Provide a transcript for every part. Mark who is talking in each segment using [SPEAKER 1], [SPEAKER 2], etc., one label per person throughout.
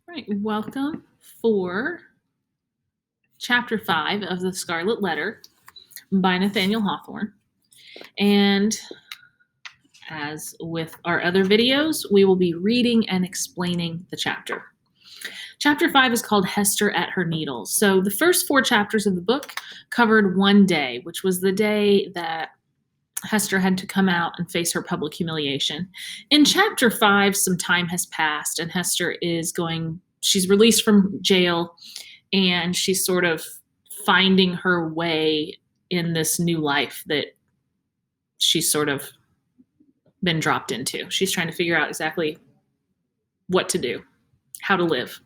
[SPEAKER 1] Right, welcome for Chapter 5 of the Scarlet Letter by Nathaniel Hawthorne. And as with our other videos, we will be reading and explaining the chapter. Chapter 5 is called Hester at Her Needles. So the first 4 chapters of the book covered one day, which was the day that Hester had to come out and face her public humiliation. In Chapter 5, some time has passed, and she's released from jail, and she's sort of finding her way in this new life that she's sort of been dropped into. She's trying to figure out exactly what to do, how to live.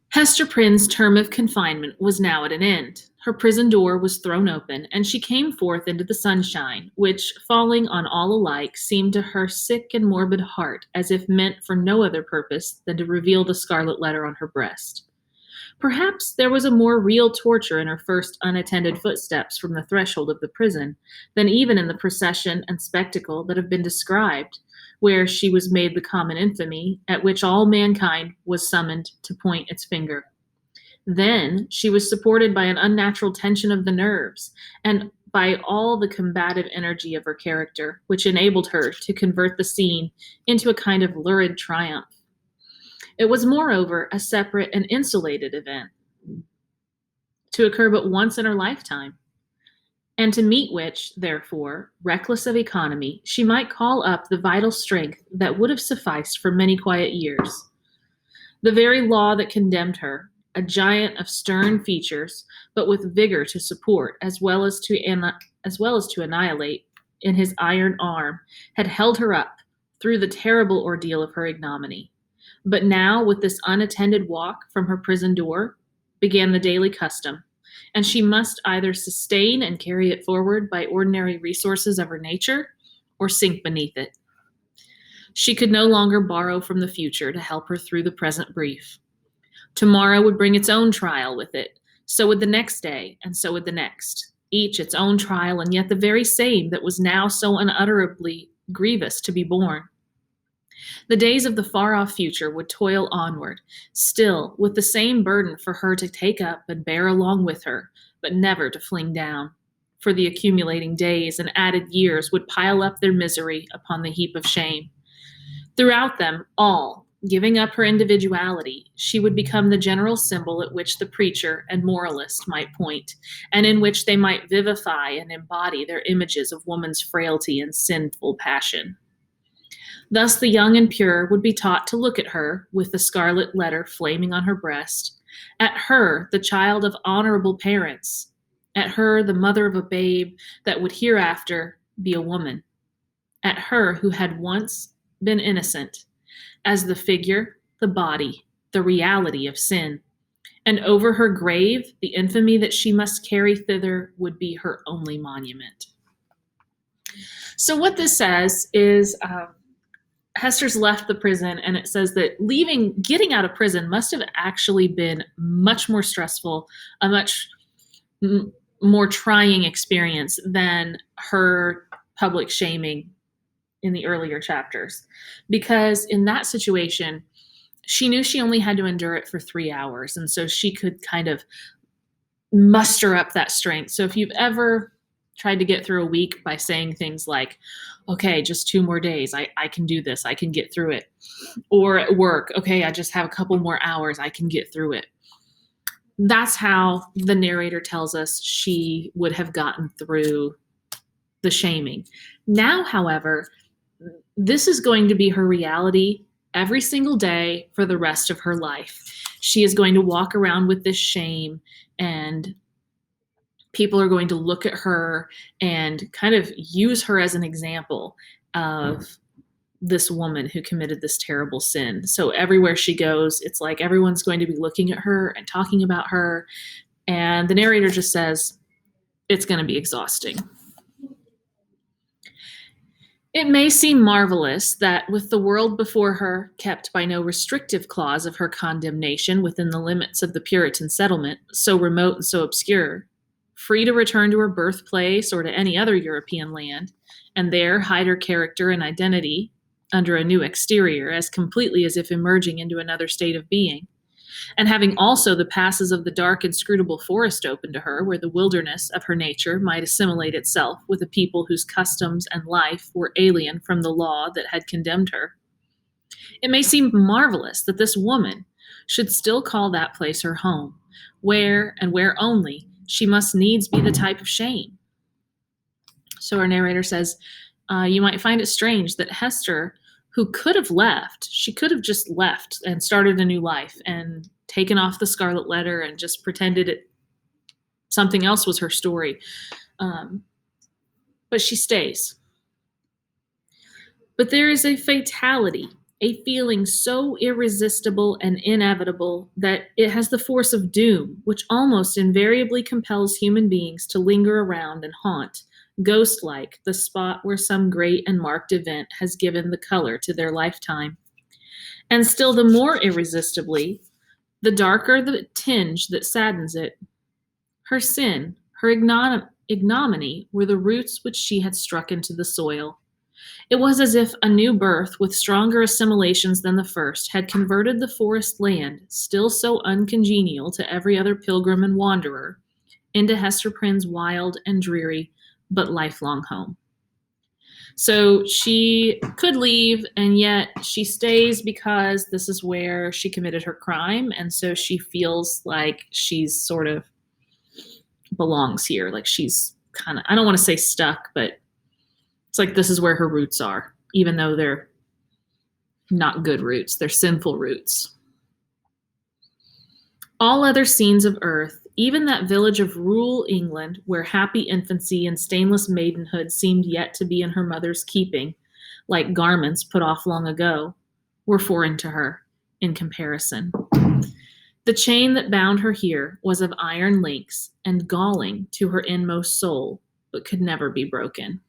[SPEAKER 1] Hester Prynne's term of confinement was now at an end. Her prison door was thrown open, and she came forth into the sunshine, which, falling on all alike, seemed to her sick and morbid heart as if meant for no other purpose than to reveal the scarlet letter on her breast. Perhaps there was a more real torture in her first unattended footsteps from the threshold of the prison than even in the procession and spectacle that have been described, where she was made the common infamy at which all mankind was summoned to point its finger. Then she was supported by an unnatural tension of the nerves and by all the combative energy of her character, which enabled her to convert the scene into a kind of lurid triumph. It was, moreover, a separate and insulated event, to occur but once in her lifetime, and to meet which, therefore, reckless of economy, she might call up the vital strength that would have sufficed for many quiet years. The very law that condemned her, a giant of stern features, but with vigor to support as well as to annihilate in his iron arm, had held her up through the terrible ordeal of her ignominy. But now, with this unattended walk from her prison door, began the daily custom, and she must either sustain and carry it forward by ordinary resources of her nature, or sink beneath it. She could no longer borrow from the future to help her through the present brief. Tomorrow would bring its own trial with it, so would the next day, and so would the next, each its own trial, and yet the very same that was now so unutterably grievous to be borne. The days of the far-off future would toil onward, still with the same burden for her to take up and bear along with her, but never to fling down. For the accumulating days and added years would pile up their misery upon the heap of shame. Throughout them all, giving up her individuality, she would become the general symbol at which the preacher and moralist might point, and in which they might vivify and embody their images of woman's frailty and sinful passion. Thus the young and pure would be taught to look at her, with the scarlet letter flaming on her breast, at her, the child of honorable parents, at her, the mother of a babe that would hereafter be a woman, at her who had once been innocent, as the figure, the body, the reality of sin. And over her grave, the infamy that she must carry thither would be her only monument. So what this says is, Hester's left the prison, and it says that getting out of prison must have actually been much more stressful, a much more trying experience than her public shaming in the earlier chapters. Because in that situation, she knew she only had to endure it for 3 hours, and so she could kind of muster up that strength. So if you've ever tried to get through a week by saying things like, okay, just 2 more days. I can do this. I can get through it. Or at work, okay, I just have a couple more hours. I can get through it. That's how the narrator tells us she would have gotten through the shaming. Now, however, this is going to be her reality every single day for the rest of her life. She is going to walk around with this shame, and people are going to look at her and kind of use her as an example of this woman who committed this terrible sin. So everywhere she goes, it's like everyone's going to be looking at her and talking about her. And the narrator just says, it's going to be exhausting. It may seem marvelous that with the world before her, kept by no restrictive clause of her condemnation within the limits of the Puritan settlement, so remote and so obscure, free to return to her birthplace or to any other European land, and there hide her character and identity, under a new exterior, as completely as if emerging into another state of being. And having also the passes of the dark, inscrutable forest open to her, where the wilderness of her nature might assimilate itself with a people whose customs and life were alien from the law that had condemned her. It may seem marvelous that this woman should still call that place her home, where, and where only, she must needs be the type of shame. So our narrator says, you might find it strange that Hester, who could have left, she could have just left and started a new life and taken off the Scarlet Letter and just pretended something else was her story. But she stays. But there is a fatality, a feeling so irresistible and inevitable that it has the force of doom, which almost invariably compels human beings to linger around and haunt, ghost-like, the spot where some great and marked event has given the color to their lifetime. And still the more irresistibly, the darker the tinge that saddens it. Her sin, her ignominy, were the roots which she had struck into the soil. It was as if a new birth, with stronger assimilations than the first, had converted the forest land, still so uncongenial to every other pilgrim and wanderer, into Hester Prynne's wild and dreary but lifelong home. So she could leave, and yet she stays because this is where she committed her crime, and so she feels like she's sort of belongs here. Like she's kind of, I don't want to say stuck, but it's like this is where her roots are, even though they're not good roots, they're sinful roots. All other scenes of earth, even that village of rural England where happy infancy and stainless maidenhood seemed yet to be in her mother's keeping, like garments put off long ago, were foreign to her in comparison. The chain that bound her here was of iron links and galling to her inmost soul, but could never be broken.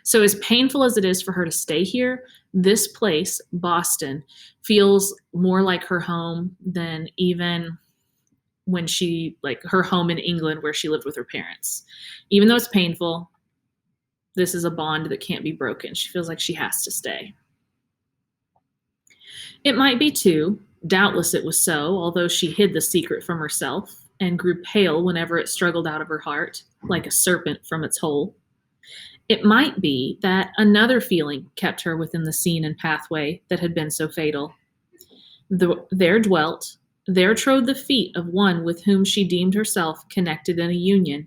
[SPEAKER 1] So as painful as it is for her to stay here, this place, Boston, feels more like her home than even when she, like her home in England where she lived with her parents. Even though it's painful, this is a bond that can't be broken. She feels like she has to stay. It might be too, doubtless it was so, although she hid the secret from herself and grew pale whenever it struggled out of her heart, like a serpent from its hole. It might be that another feeling kept her within the scene and pathway that had been so fatal. There trode the feet of one with whom she deemed herself connected in a union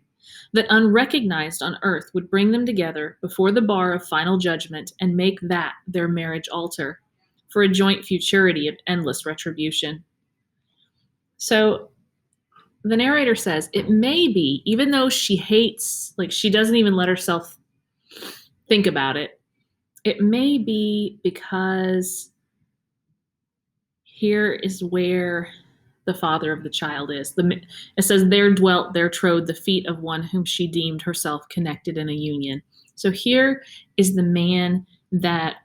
[SPEAKER 1] that unrecognized on earth would bring them together before the bar of final judgment and make that their marriage altar for a joint futurity of endless retribution. So the narrator says it may be, even though she hates, like she doesn't even let herself think about it, it may be because here is where the father of the child is. It says, there trode the feet of one whom she deemed herself connected in a union. So here is the man that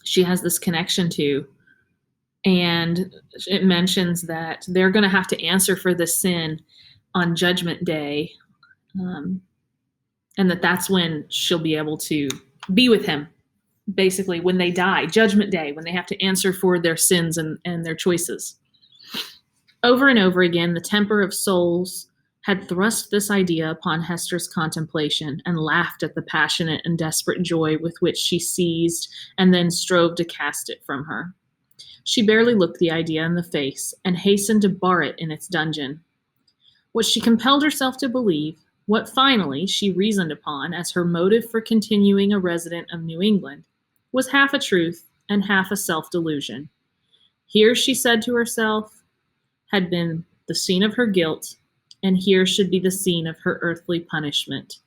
[SPEAKER 1] she has this connection to. And it mentions that they're going to have to answer for the sin on Judgment Day. And that's when she'll be able to be with him, basically, when they die, Judgment Day, when they have to answer for their sins and their choices. Over and over again, the temper of souls had thrust this idea upon Hester's contemplation and laughed at the passionate and desperate joy with which she seized and then strove to cast it from her. She barely looked the idea in the face and hastened to bar it in its dungeon. What she compelled herself to believe, what finally she reasoned upon as her motive for continuing a resident of New England, was half a truth and half a self-delusion. Here, she said to herself, had been the scene of her guilt, and here should be the scene of her earthly punishment.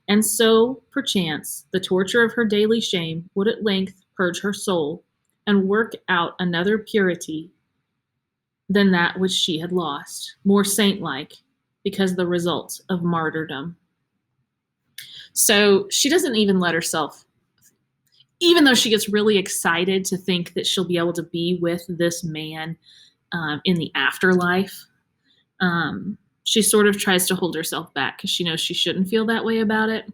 [SPEAKER 1] And so, perchance, the torture of her daily shame would at length purge her soul and work out another purity than that which she had lost, more saint-like, because the result of martyrdom. So she doesn't even let herself, even though she gets really excited to think that she'll be able to be with this man in the afterlife, she sort of tries to hold herself back because she knows she shouldn't feel that way about it.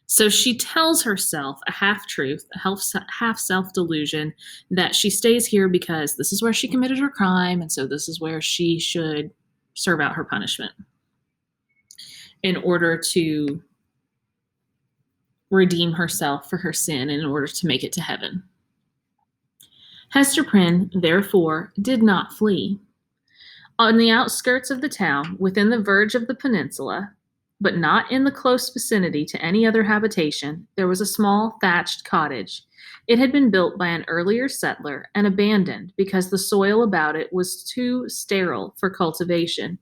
[SPEAKER 1] So she tells herself a half-truth, a half self-delusion that she stays here because this is where she committed her crime, and so this is where she should serve out her punishment in order to redeem herself for her sin and in order to make it to heaven. Hester Prynne, therefore, did not flee. On the outskirts of the town, within the verge of the peninsula, but not in the close vicinity to any other habitation, there was a small thatched cottage. It had been built by an earlier settler and abandoned because the soil about it was too sterile for cultivation,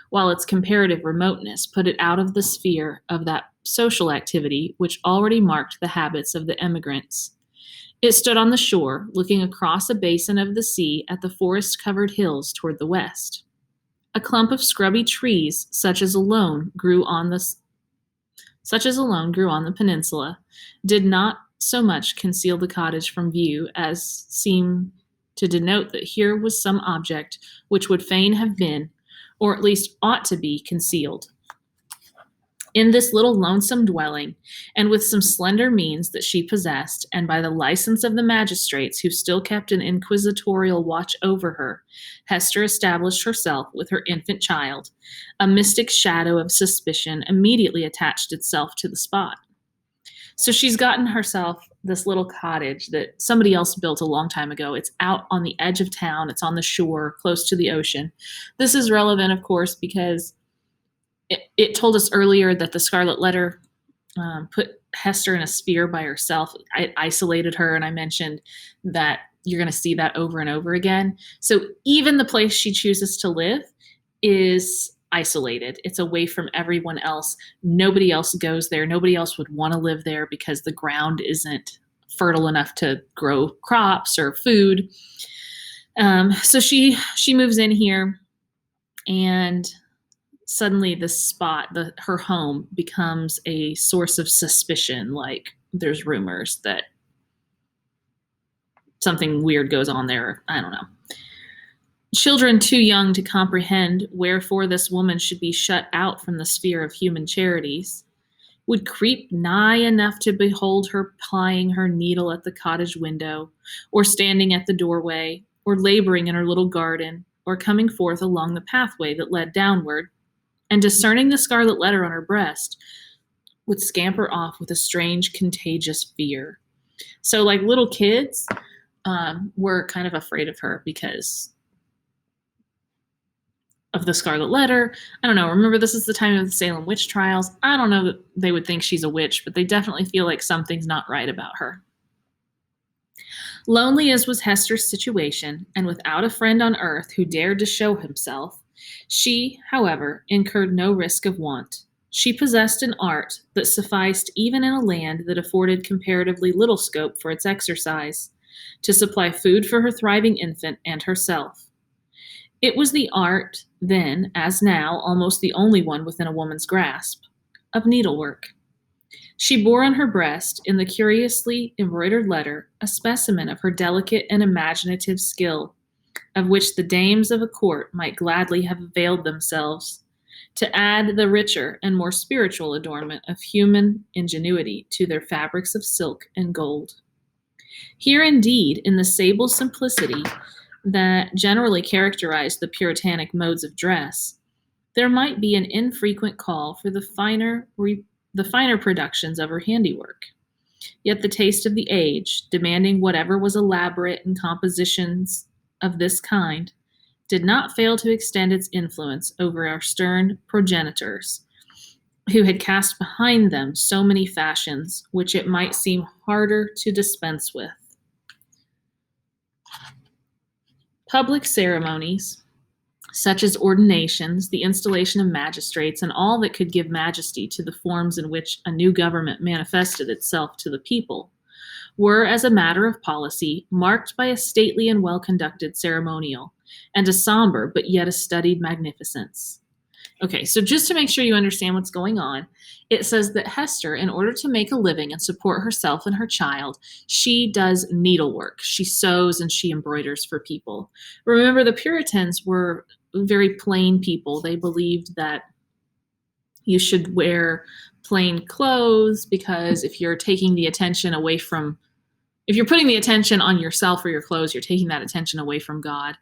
[SPEAKER 1] while its comparative remoteness put it out of the sphere of that social activity which already marked the habits of the emigrants. It stood on the shore, looking across a basin of the sea at the forest-covered hills toward the west. A clump of scrubby trees, such as alone grew on the peninsula, did not so much conceal the cottage from view as seem to denote that here was some object which would fain have been, or at least ought to be, concealed. In this little lonesome dwelling, and with some slender means that she possessed, and by the license of the magistrates who still kept an inquisitorial watch over her, Hester established herself with her infant child. A mystic shadow of suspicion immediately attached itself to the spot. So she's gotten herself this little cottage that somebody else built a long time ago. It's out on the edge of town. It's on the shore, close to the ocean. This is relevant, of course, because it told us earlier that the Scarlet Letter put Hester in a sphere by herself. It isolated her, and I mentioned that you're going to see that over and over again. So even the place she chooses to live is isolated. It's away from everyone else. Nobody else goes there. Nobody else would want to live there because the ground isn't fertile enough to grow crops or food. So she moves in here, and suddenly this spot, her home, becomes a source of suspicion. Like there's rumors that something weird goes on there. I don't know. Children too young to comprehend wherefore this woman should be shut out from the sphere of human charities would creep nigh enough to behold her plying her needle at the cottage window, or standing at the doorway, or laboring in her little garden, or coming forth along the pathway that led downward, and discerning the scarlet letter on her breast, would scamper off with a strange, contagious fear. So, like little kids, were kind of afraid of her because of the Scarlet Letter. I don't know. Remember, this is the time of the Salem witch trials. I don't know that they would think she's a witch, but they definitely feel like something's not right about her. Lonely as was Hester's situation, and without a friend on earth who dared to show himself, she, however, incurred no risk of want. She possessed an art that sufficed even in a land that afforded comparatively little scope for its exercise, to supply food for her thriving infant and herself. It was the art, then, as now, almost the only one within a woman's grasp, of needlework. She bore on her breast, in the curiously embroidered letter, a specimen of her delicate and imaginative skill, of which the dames of a court might gladly have availed themselves, to add the richer and more spiritual adornment of human ingenuity to their fabrics of silk and gold. Here, indeed, in the sable simplicity that generally characterized the Puritanic modes of dress, there might be an infrequent call for the finer productions of her handiwork. Yet the taste of the age, demanding whatever was elaborate in compositions of this kind, did not fail to extend its influence over our stern progenitors, who had cast behind them so many fashions which it might seem harder to dispense with. Public ceremonies, such as ordinations, the installation of magistrates, and all that could give majesty to the forms in which a new government manifested itself to the people, were, as a matter of policy, marked by a stately and well-conducted ceremonial, and a somber but yet a studied magnificence. Okay, so just to make sure you understand what's going on, it says that Hester, in order to make a living and support herself and her child, she does needlework. She sews and she embroiders for people. Remember, the Puritans were very plain people. They believed that, You should wear plain clothes, because if you're taking the attention away from, if you're putting the attention on yourself or your clothes, you're taking that attention away from God.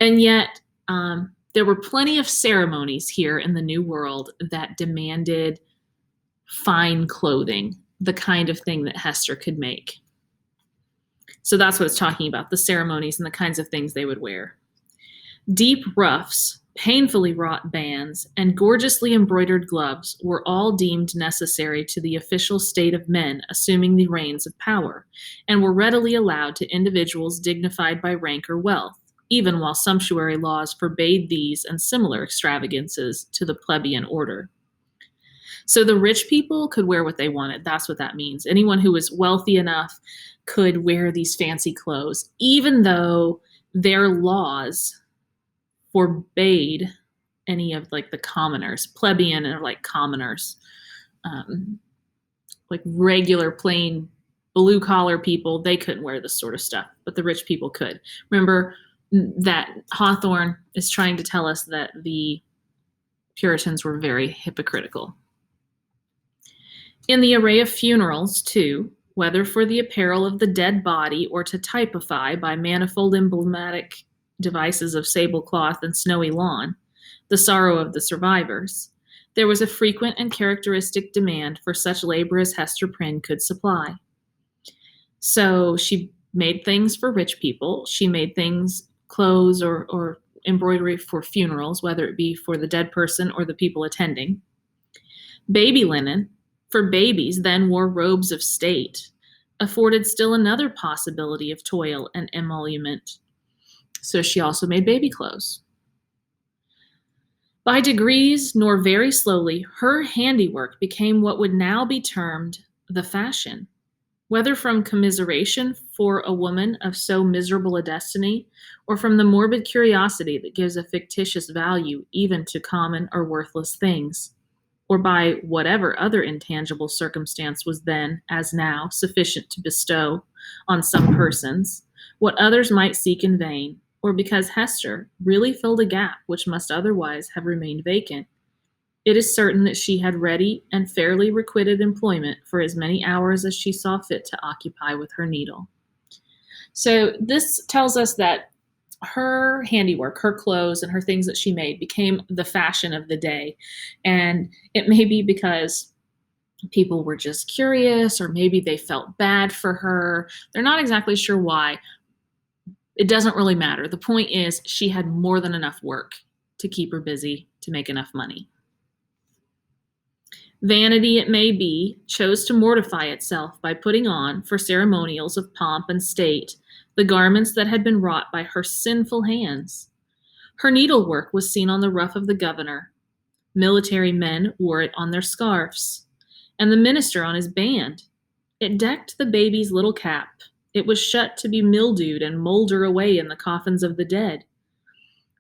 [SPEAKER 1] And yet, there were plenty of ceremonies here in the New World that demanded fine clothing, the kind of thing that Hester could make. So that's what it's talking about, the ceremonies and the kinds of things they would wear. Deep ruffs, painfully wrought bands, and gorgeously embroidered gloves were all deemed necessary to the official state of men assuming the reins of power, and were readily allowed to individuals dignified by rank or wealth, even while sumptuary laws forbade these and similar extravagances to the plebeian order. So the rich people could wear what they wanted. That's what that means. Anyone who was wealthy enough could wear these fancy clothes, even though their laws forbade any of like the commoners, plebeian or like commoners, like regular plain blue collar people. They couldn't wear this sort of stuff, but the rich people could. Remember that Hawthorne is trying to tell us that the Puritans were very hypocritical. In the array of funerals, too, whether for the apparel of the dead body or to typify by manifold emblematic devices of sable cloth and snowy lawn the sorrow of the survivors, there was a frequent and characteristic demand for such labor as Hester Prynne could supply. So she made things for rich people. She made things, clothes or embroidery for funerals, whether it be for the dead person or the people attending. Baby linen, for babies then wore robes of state, afforded still another possibility of toil and emolument. So she also made baby clothes. By degrees, nor very slowly, her handiwork became what would now be termed the fashion, whether from commiseration for a woman of so miserable a destiny, or from the morbid curiosity that gives a fictitious value even to common or worthless things, or by whatever other intangible circumstance was then, as now, sufficient to bestow on some persons what others might seek in vain, or because Hester really filled a gap which must otherwise have remained vacant. It is certain that she had ready and fairly requited employment for as many hours as she saw fit to occupy with her needle. So this tells us that her handiwork, her clothes, and her things that she made became the fashion of the day. And it may be because people were just curious, or maybe they felt bad for her. They're not exactly sure why. It doesn't really matter. The point is, she had more than enough work to keep her busy, to make enough money. Vanity, it may be, chose to mortify itself by putting on, for ceremonials of pomp and state, the garments that had been wrought by her sinful hands. Her needlework was seen on the ruff of the governor. Military men wore it on their scarfs, and the minister on his band. It decked the baby's little cap. It was shut to be mildewed and molder away in the coffins of the dead.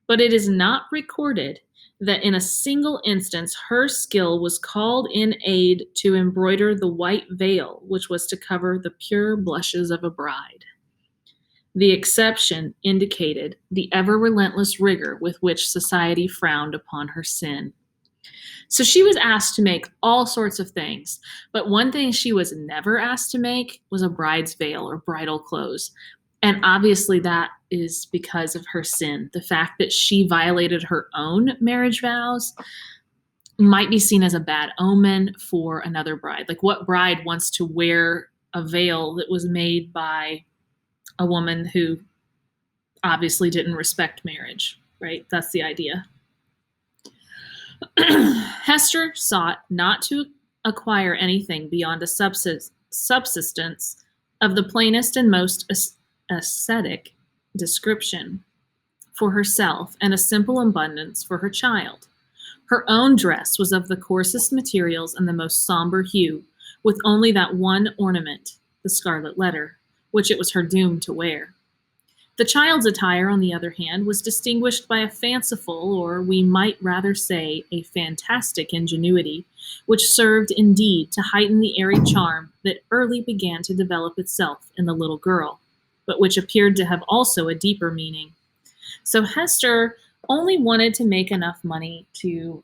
[SPEAKER 1] But it is not recorded that in a single instance her skill was called in aid to embroider the white veil which was to cover the pure blushes of a bride. The exception indicated the ever-relentless rigor with which society frowned upon her sin. So she was asked to make all sorts of things, but one thing she was never asked to make was a bride's veil or bridal clothes. And obviously that is because of her sin. The fact that she violated her own marriage vows might be seen as a bad omen for another bride. Like, what bride wants to wear a veil that was made by a woman who obviously didn't respect marriage, right? That's the idea. Hester sought not to acquire anything beyond a subsistence of the plainest and most ascetic description for herself, and a simple abundance for her child. Her own dress was of the coarsest materials and the most somber hue, with only that one ornament, the Scarlet Letter, which it was her doom to wear. The child's attire, on the other hand, was distinguished by a fanciful, or we might rather say a fantastic ingenuity, which served indeed to heighten the airy charm that early began to develop itself in the little girl, but which appeared to have also a deeper meaning. So Hester only wanted to make enough money to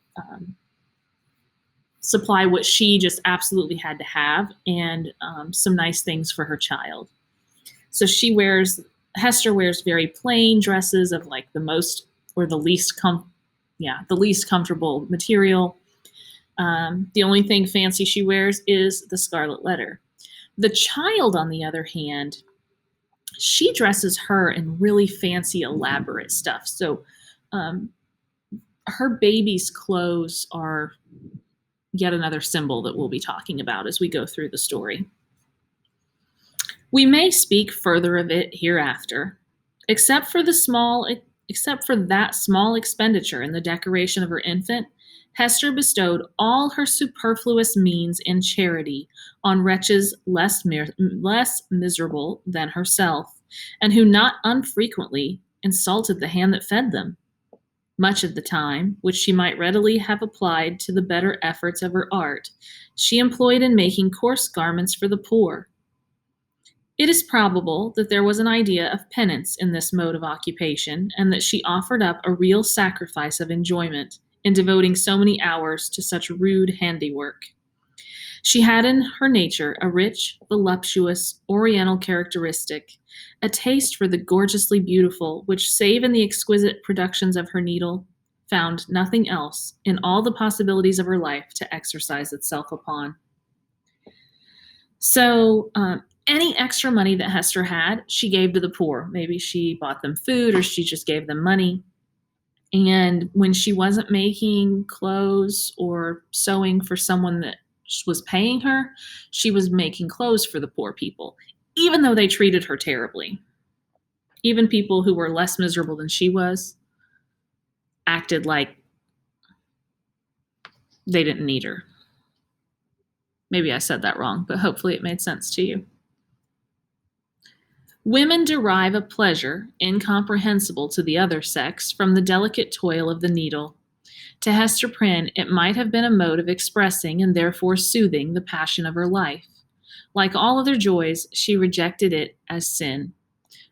[SPEAKER 1] supply what she just absolutely had to have, and some nice things for her child. So Hester wears very plain dresses of like the most or the least the least comfortable material. The only thing fancy she wears is the Scarlet Letter. The child, on the other hand, she dresses her in really fancy, elaborate stuff. So um, her baby's clothes are yet another symbol that we'll be talking about as we go through the story. We may speak further of it hereafter, except for that small expenditure in the decoration of her infant. Hester bestowed all her superfluous means in charity on wretches less miserable than herself, and who not unfrequently insulted the hand that fed them. Much of the time, which she might readily have applied to the better efforts of her art, she employed in making coarse garments for the poor. It is probable that there was an idea of penance in this mode of occupation, and that she offered up a real sacrifice of enjoyment in devoting so many hours to such rude handiwork. She had in her nature a rich, voluptuous, oriental characteristic, a taste for the gorgeously beautiful, which, save in the exquisite productions of her needle, found nothing else in all the possibilities of her life to exercise itself upon. So, any extra money that Hester had, she gave to the poor. Maybe she bought them food or she just gave them money. And when she wasn't making clothes or sewing for someone that was paying her, she was making clothes for the poor people, even though they treated her terribly. Even people who were less miserable than she was acted like they didn't need her. Maybe I said that wrong, but hopefully it made sense to you. Women derive a pleasure incomprehensible to the other sex from the delicate toil of the needle. To Hester Prynne, it might have been a mode of expressing and therefore soothing the passion of her life. Like all other joys, she rejected it as sin.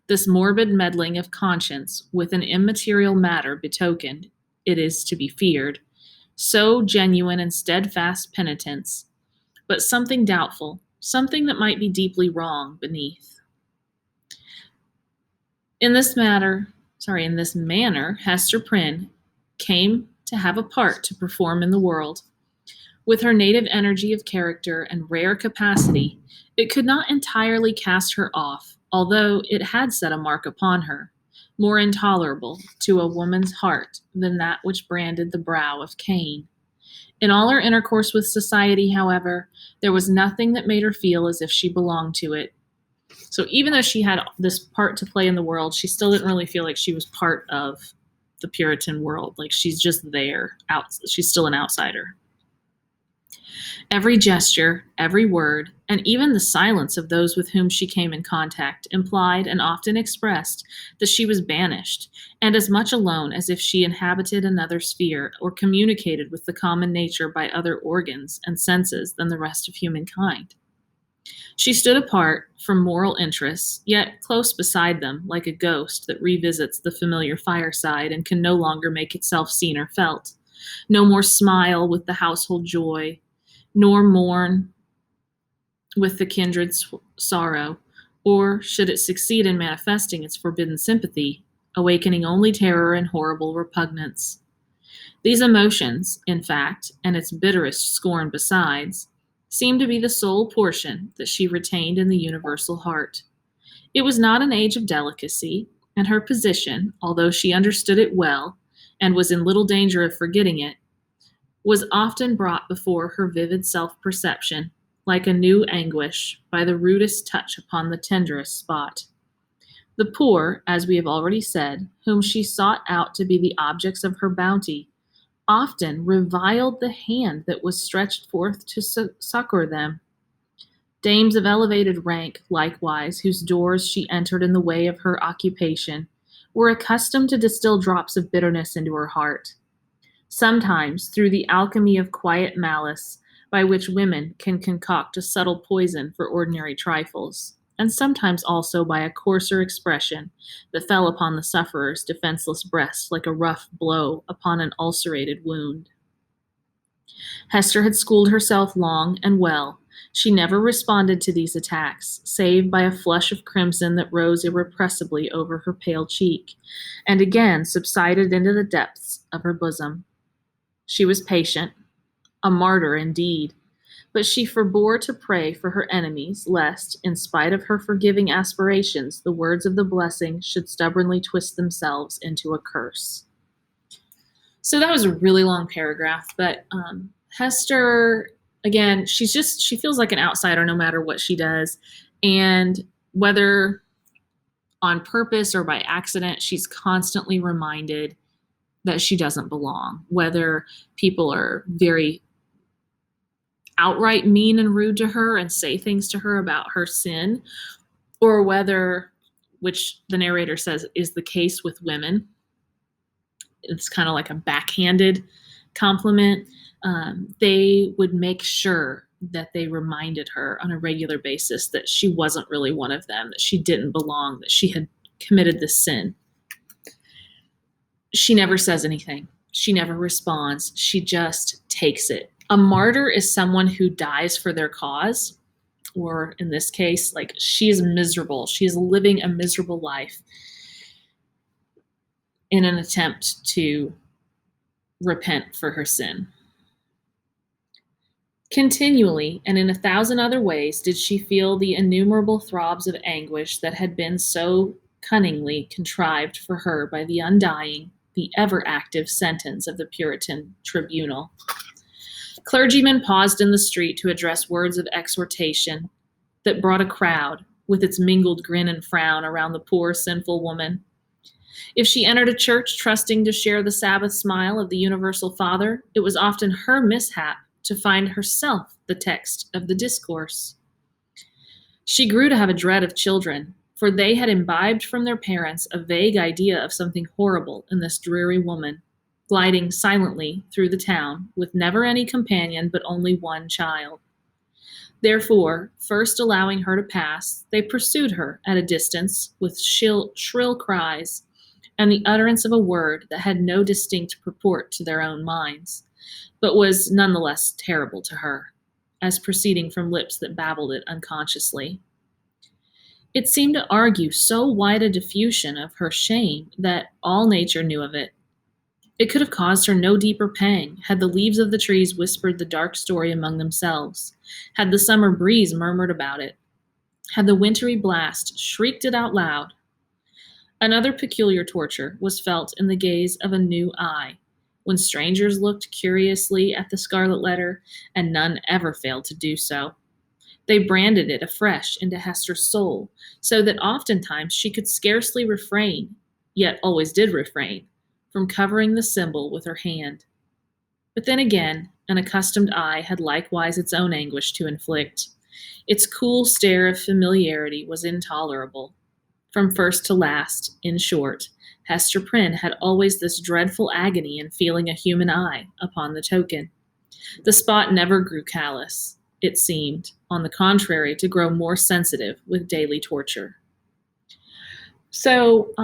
[SPEAKER 1] This morbid meddling of conscience with an immaterial matter betokened, it is to be feared, so genuine and steadfast penitence, but something doubtful, something that might be deeply wrong beneath. In this manner, Hester Prynne came to have a part to perform in the world. With her native energy of character and rare capacity, it could not entirely cast her off, although it had set a mark upon her, more intolerable to a woman's heart than that which branded the brow of Cain. In all her intercourse with society, however, there was nothing that made her feel as if she belonged to it. So even though she had this part to play in the world, she still didn't really feel like she was part of the Puritan world. Like she's just there. She's still an outsider. Every gesture, every word, and even the silence of those with whom she came in contact implied and often expressed that she was banished, and as much alone as if she inhabited another sphere or communicated with the common nature by other organs and senses than the rest of humankind. She stood apart from moral interests, yet close beside them, like a ghost that revisits the familiar fireside and can no longer make itself seen or felt, no more smile with the household joy, nor mourn with the kindred sorrow, or, should it succeed in manifesting its forbidden sympathy, awakening only terror and horrible repugnance. These emotions, in fact, and its bitterest scorn besides, seemed to be the sole portion that she retained in the universal heart. It was not an age of delicacy, and her position, although she understood it well, and was in little danger of forgetting it, was often brought before her vivid self-perception, like a new anguish, by the rudest touch upon the tenderest spot. The poor, as we have already said, whom she sought out to be the objects of her bounty, often reviled the hand that was stretched forth to succor them. Dames of elevated rank, likewise, whose doors she entered in the way of her occupation, were accustomed to distill drops of bitterness into her heart. Sometimes, through the alchemy of quiet malice, by which women can concoct a subtle poison for ordinary trifles, and sometimes also by a coarser expression that fell upon the sufferer's defenseless breast like a rough blow upon an ulcerated wound. Hester had schooled herself long and well. She never responded to these attacks, save by a flush of crimson that rose irrepressibly over her pale cheek, and again subsided into the depths of her bosom. She was patient, a martyr indeed, but she forbore to pray for her enemies, lest, in spite of her forgiving aspirations, the words of the blessing should stubbornly twist themselves into a curse. So that was a really long paragraph, but Hester, again, she feels like an outsider no matter what she does. And whether on purpose or by accident, she's constantly reminded that she doesn't belong, whether people are very outright mean and rude to her and say things to her about her sin, or whether, which the narrator says is the case with women, it's kind of like a backhanded compliment. They would make sure that they reminded her on a regular basis that she wasn't really one of them, that she didn't belong, that she had committed this sin. She never says anything. She never responds. She just takes it. A martyr is someone who dies for their cause, or in this case, like she is miserable. She is living a miserable life in an attempt to repent for her sin. Continually, and in 1,000 other ways, did she feel the innumerable throbs of anguish that had been so cunningly contrived for her by the undying, the ever-active sentence of the Puritan tribunal. Clergymen paused in the street to address words of exhortation that brought a crowd, with its mingled grin and frown, around the poor, sinful woman. If she entered a church trusting to share the Sabbath smile of the Universal Father, it was often her mishap to find herself the text of the discourse. She grew to have a dread of children, for they had imbibed from their parents a vague idea of something horrible in this dreary woman, gliding silently through the town with never any companion but only one child. Therefore, first allowing her to pass, they pursued her at a distance with shrill cries and the utterance of a word that had no distinct purport to their own minds, but was nonetheless terrible to her, as proceeding from lips that babbled it unconsciously. It seemed to argue so wide a diffusion of her shame that all nature knew of it. It could have caused her no deeper pang had the leaves of the trees whispered the dark story among themselves, had the summer breeze murmured about it, had the wintry blast shrieked it out loud. Another peculiar torture was felt in the gaze of a new eye, when strangers looked curiously at the Scarlet Letter, and none ever failed to do so. They branded it afresh into Hester's soul, so that oftentimes she could scarcely refrain, yet always did refrain, from covering the symbol with her hand. But then again, an accustomed eye had likewise its own anguish to inflict. Its cool stare of familiarity was intolerable. From first to last, in short, Hester Prynne had always this dreadful agony in feeling a human eye upon the token. The spot never grew callous. It seemed, on the contrary, to grow more sensitive with daily torture. So,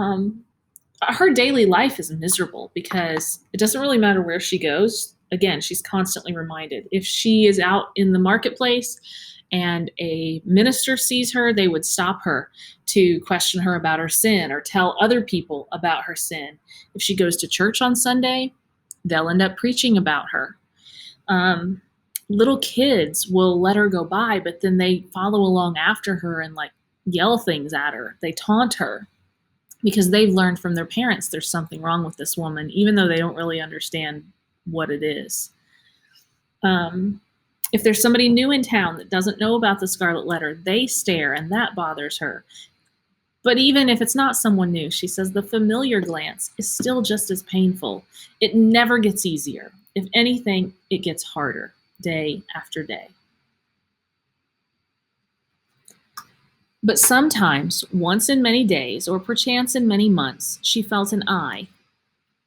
[SPEAKER 1] her daily life is miserable because it doesn't really matter where she goes. Again, she's constantly reminded. If she is out in the marketplace and a minister sees her, they would stop her to question her about her sin or tell other people about her sin. If she goes to church on Sunday, they'll end up preaching about her. Little kids will let her go by, but then they follow along after her and like yell things at her. They taunt her because they've learned from their parents there's something wrong with this woman, even though they don't really understand what it is. If there's somebody new in town that doesn't know about the Scarlet Letter, they stare, and that bothers her. But even if it's not someone new, she says the familiar glance is still just as painful. It never gets easier. If anything, it gets harder, day after day. But sometimes, once in many days, or perchance in many months, she felt an eye,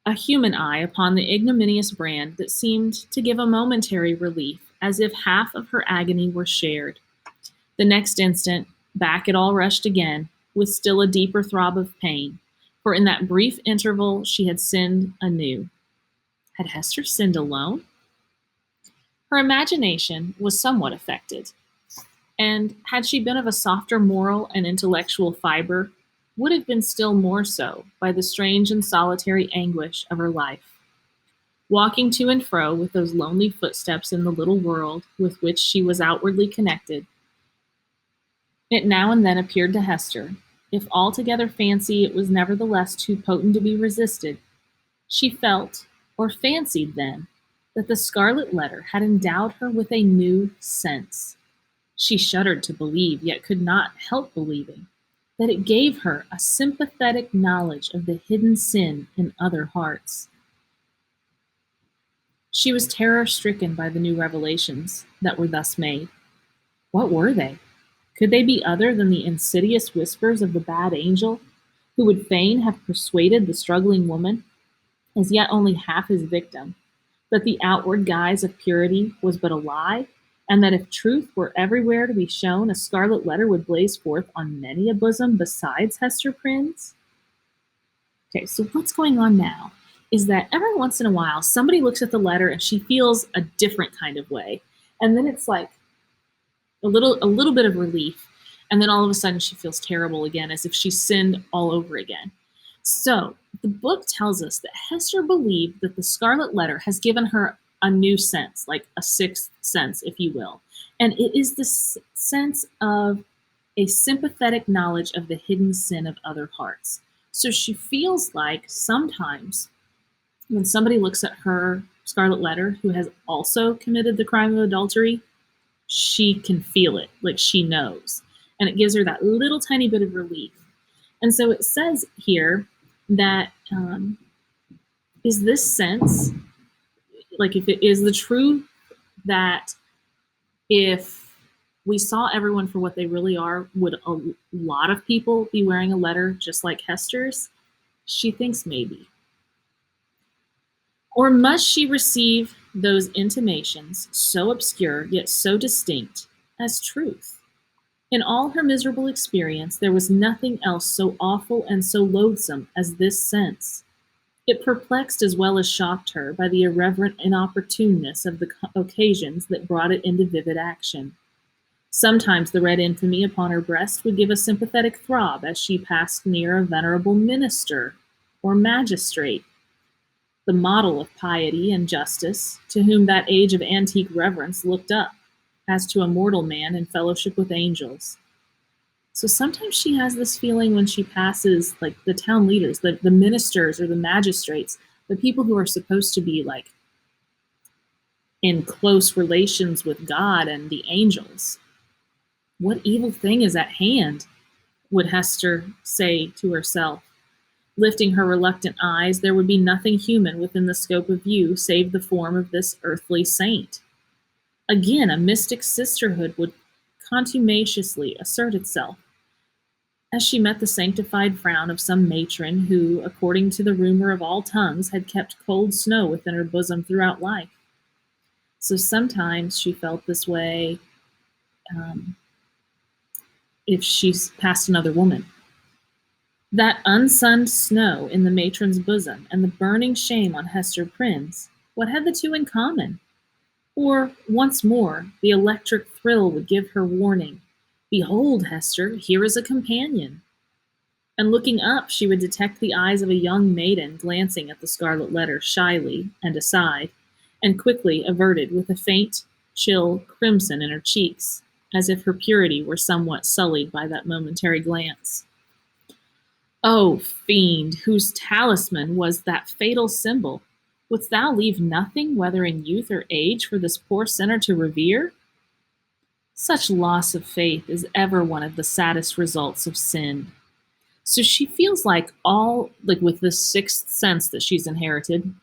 [SPEAKER 1] a human eye upon the ignominious brand that seemed to give a momentary relief, as if half of her agony were shared. The next instant, back it all rushed again, with still a deeper throb of pain, for in that brief interval she had sinned anew. Had Hester sinned alone? Her imagination was somewhat affected, and had she been of a softer moral and intellectual fiber, would have been still more so by the strange and solitary anguish of her life. Walking to and fro with those lonely footsteps in the little world with which she was outwardly connected, it now and then appeared to Hester, if altogether fancy it was nevertheless too potent to be resisted, she felt, or fancied then, that the Scarlet Letter had endowed her with a new sense. She shuddered to believe, yet could not help believing, that it gave her a sympathetic knowledge of the hidden sin in other hearts. She was terror-stricken by the new revelations that were thus made. What were they? Could they be other than the insidious whispers of the bad angel, who would fain have persuaded the struggling woman, as yet only half his victim, that the outward guise of purity was but a lie, and that if truth were everywhere to be shown, a scarlet letter would blaze forth on many a bosom besides Hester Prynne's? Okay, so what's going on now is that every once in a while somebody looks at the letter and she feels a different kind of way. And then it's like a little bit of relief, and then all of a sudden she feels terrible again, as if she sinned all over again. So the book tells us that Hester believed that the Scarlet Letter has given her a new sense, like a sixth sense, if you will. And it is the sense of a sympathetic knowledge of the hidden sin of other hearts. So she feels like sometimes when somebody looks at her Scarlet Letter who has also committed the crime of adultery, she can feel it, like she knows. And it gives her that little tiny bit of relief. And so it says here that is this sense, like if it is the truth that if we saw everyone for what they really are, would a lot of people be wearing a letter just like Hester's? She thinks maybe. Or must she receive those intimations, so obscure yet so distinct, as truth? In all her miserable experience, there was nothing else so awful and so loathsome as this sense. It perplexed as well as shocked her by the irreverent inopportuneness of the occasions that brought it into vivid action. Sometimes the red infamy upon her breast would give a sympathetic throb as she passed near a venerable minister or magistrate, the model of piety and justice, to whom that age of antique reverence looked up, as to a mortal man in fellowship with angels. So sometimes she has this feeling when she passes, like the town leaders, the ministers or the magistrates, the people who are supposed to be like in close relations with God and the angels. What evil thing is at hand, would Hester say to herself. Lifting her reluctant eyes, there would be nothing human within the scope of view save the form of this earthly saint. Again, a mystic sisterhood would contumaciously assert itself, as she met the sanctified frown of some matron who, according to the rumor of all tongues, had kept cold snow within her bosom throughout life. So sometimes she felt this way if she's passed another woman. That unsunned snow in the matron's bosom and the burning shame on Hester Prynne's, what had the two in common? Or, once more, the electric thrill would give her warning. Behold, Hester, here is a companion. And looking up, she would detect the eyes of a young maiden glancing at the Scarlet Letter shyly and aside, and quickly averted with a faint, chill crimson in her cheeks, as if her purity were somewhat sullied by that momentary glance. O fiend, whose talisman was that fatal symbol, wouldst thou leave nothing, whether in youth or age, for this poor sinner to revere? Such loss of faith is ever one of the saddest results of sin. So she feels like with this sixth sense that she's inherited,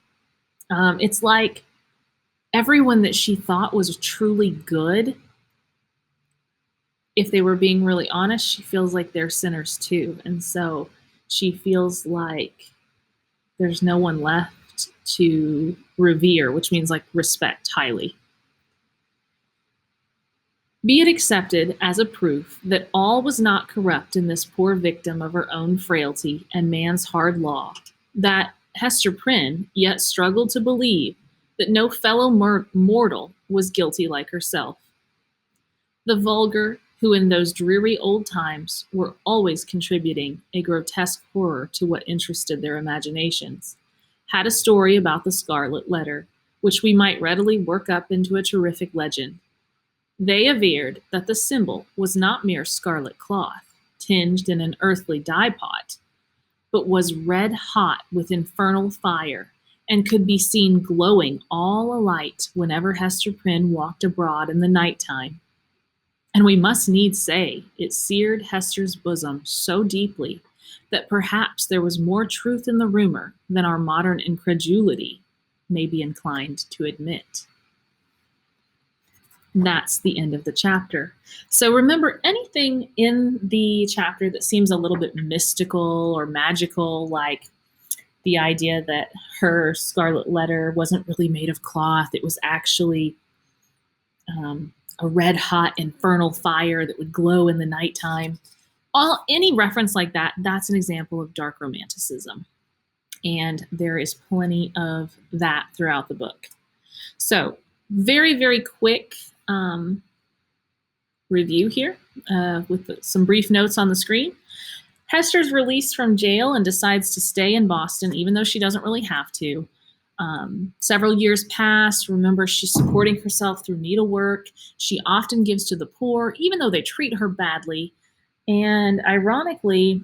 [SPEAKER 1] it's like everyone that she thought was truly good, if they were being really honest, she feels like they're sinners too. And so she feels like there's no one left to revere, which means like respect highly. Be it accepted as a proof that all was not corrupt in this poor victim of her own frailty and man's hard law, that Hester Prynne yet struggled to believe that no fellow mortal was guilty like herself. The vulgar, who in those dreary old times were always contributing a grotesque horror to what interested their imaginations, had a story about the Scarlet Letter, which we might readily work up into a terrific legend. They averred that the symbol was not mere scarlet cloth, tinged in an earthly dye pot, but was red hot with infernal fire, and could be seen glowing all alight whenever Hester Prynne walked abroad in the night time. And we must needs say it seared Hester's bosom so deeply that perhaps there was more truth in the rumor than our modern incredulity may be inclined to admit. That's the end of the chapter. So remember, anything in the chapter that seems a little bit mystical or magical, like the idea that her scarlet letter wasn't really made of cloth, it was actually a red hot infernal fire that would glow in the nighttime. Any reference like that, that's an example of dark romanticism. And there is plenty of that throughout the book. So very, very quick review here with some brief notes on the screen. Hester's released from jail and decides to stay in Boston, even though she doesn't really have to. Several years pass. Remember, she's supporting herself through needlework. She often gives to the poor, even though they treat her badly. And ironically,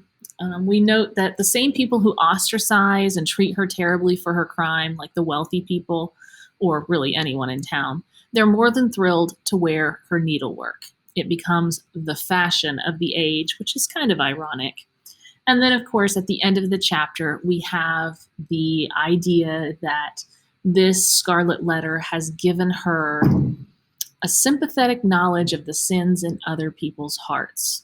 [SPEAKER 1] we note that the same people who ostracize and treat her terribly for her crime, like the wealthy people, or really anyone in town, they're more than thrilled to wear her needlework. It becomes the fashion of the age, which is kind of ironic. And then, of course, at the end of the chapter, we have the idea that this Scarlet Letter has given her a sympathetic knowledge of the sins in other people's hearts.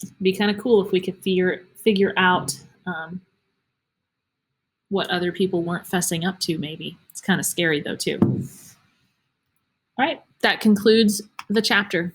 [SPEAKER 1] It'd be kind of cool if we could figure out what other people weren't fessing up to, maybe. It's kind of scary, though, too. All right, that concludes the chapter.